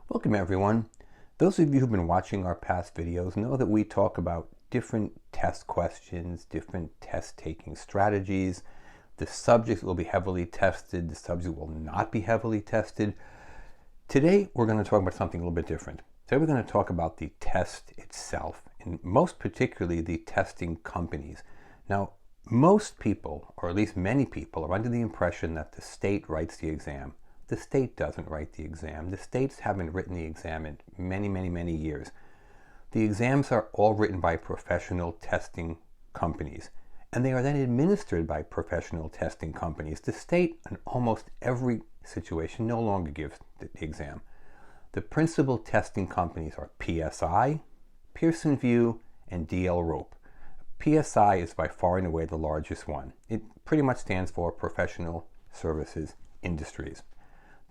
Welcome everyone. Those of you who've been watching our past videos know that we talk about different test questions, different test taking strategies. The subjects will be heavily tested, the subject will not be heavily tested. Today we're going to talk about something a little bit different. Today we're going to talk about the test itself, and most particularly the testing companies. Now, most people, or at least many people, are under the impression that the state writes the exam. The state doesn't write the exam. The states haven't written the exam in many years. The exams are all written by professional testing companies, and they are then administered by professional testing companies. The state, in almost every situation, no longer gives the exam. The principal testing companies are PSI, Pearson VUE, and DL Rope. PSI is by far and away the largest one. It pretty much stands for Professional Services Industries.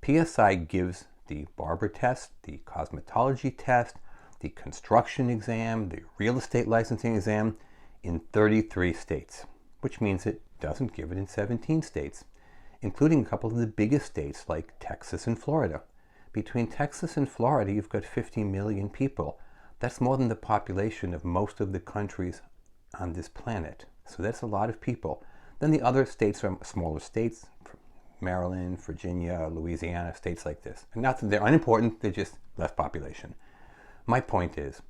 PSI gives the barber test, the cosmetology test, the construction exam, the real estate licensing exam in 33 states, which means it doesn't give it in 17 states, including a couple of the biggest states like Texas and Florida. Between Texas and Florida, you've got 50 million people. That's more than the population of most of the countries on this planet. So that's a lot of people. Then the other states are smaller states, Maryland, Virginia, Louisiana, states like this. And not that they're unimportant, they're just less population. My point is,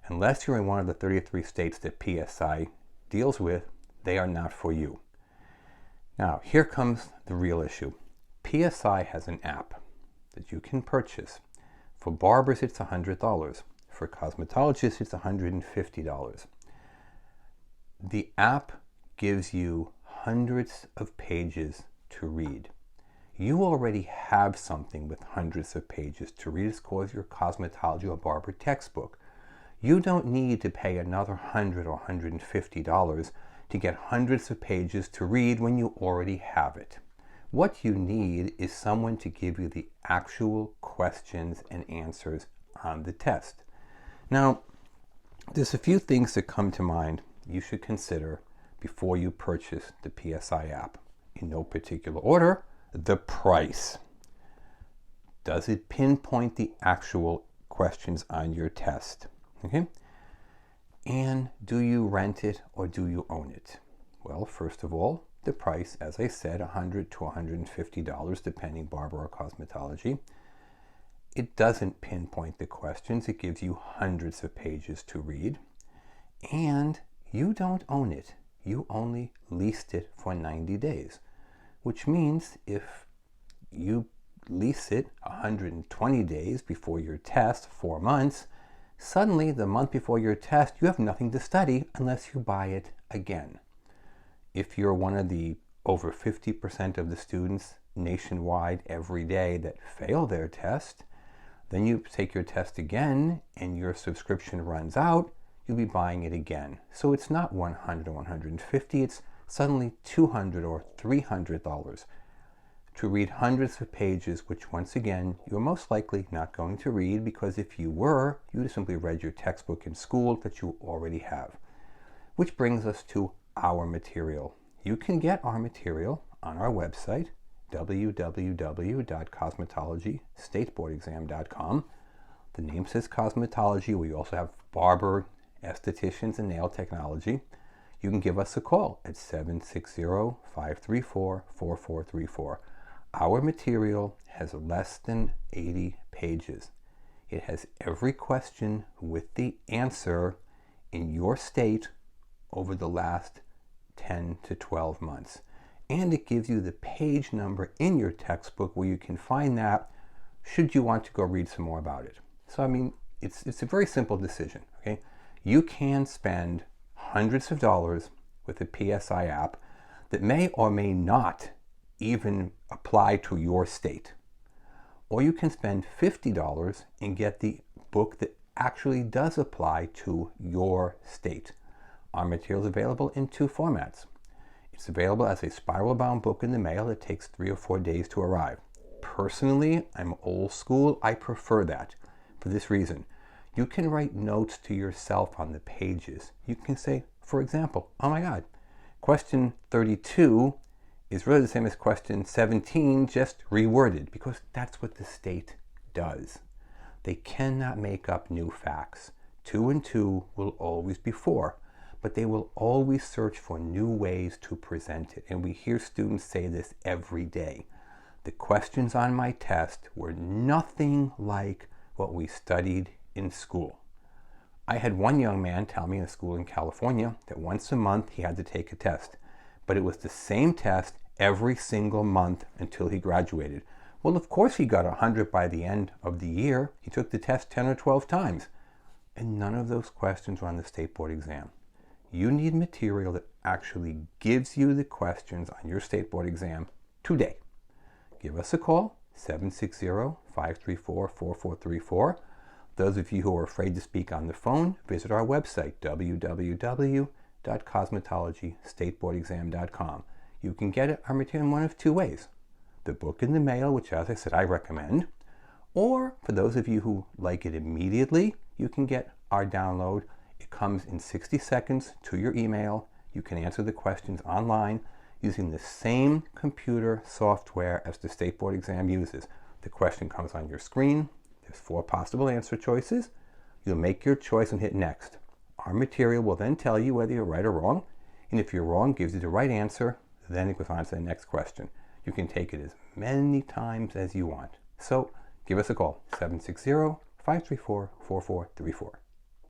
unless you're in one of the 33 states that PSI deals with, they are not for you. Now, here comes the real issue. PSI has an app that you can purchase. For barbers, it's $100. For cosmetologists, it's $150. The app gives you hundreds of pages to read. You already have something with hundreds of pages to read. It's called your cosmetology or barber textbook. You don't need to pay another $100 or $150 to get hundreds of pages to read when you already have it. What you need is someone to give you the actual questions and answers on the test. Now, there's a few things that come to mind you should consider before you purchase the PSI app. In no particular order, the price. Does it pinpoint the actual questions on your test? Okay? And do you rent it or do you own it? Well, first of all, the price, as I said, $100 to $150, depending barber or cosmetology. It doesn't pinpoint the questions. It gives you hundreds of pages to read. And you don't own it. You only leased it for 90 days. Which means if you lease it 120 days before your test, 4 months, suddenly the month before your test, you have nothing to study unless you buy it again. If you're one of the over 50% of the students nationwide every day that fail their test, then you take your test again and your subscription runs out, you'll be buying it again. So it's not $100 or $150, it's suddenly $200 or $300 to read hundreds of pages, which once again, you're most likely not going to read, because if you were, you would have simply read your textbook in school that you already have. Which brings us to our material. You can get our material on our website, www.cosmetologystateboardexam.com. The name says cosmetology. We also have barber, estheticians, and nail technology. You can give us a call at 760-534-4434. Our material has less than 80 pages. It has every question with the answer in your state over the last 10 to 12 months. And it gives you the page number in your textbook where you can find that should you want to go read some more about it. So, I mean, it's a very simple decision, okay? You can spend hundreds of dollars with a PSI app that may or may not even apply to your state. Or you can spend $50 and get the book that actually does apply to your state. Our material is available in 2 formats. It's available as a spiral-bound book in the mail. It takes 3 or 4 days to arrive. Personally, I'm old school. I prefer that for this reason. You can write notes to yourself on the pages. You can say, for example, oh my God, question 32 is really the same as question 17, just reworded, because that's what the state does. They cannot make up new facts. 2 and 2 will always be 4, but they will always search for new ways to present it. And we hear students say this every day. The questions on my test were nothing like what we studied in school. I had one young man tell me in a school in California that once a month he had to take a test, but it was the same test every single month until he graduated. Well, of course he got 100 by the end of the year. He took the test 10 or 12 times. And none of those questions were on the state board exam. You need material that actually gives you the questions on your state board exam today. Give us a call, 760-534-4434. Those of you who are afraid to speak on the phone, visit our website, www.cosmetologystateboardexam.com. You can get our material in one of 2 ways. The book in the mail, which, as I said, I recommend. Or, for those of you who like it immediately, you can get our download. It comes in 60 seconds to your email. You can answer the questions online using the same computer software as the state board exam uses. The question comes on your screen. There's 4 possible answer choices. You'll make your choice and hit next. Our material will then tell you whether you're right or wrong. And if you're wrong, gives you the right answer. Then it goes on to the next question. You can take it as many times as you want. So give us a call, 760-534-4434.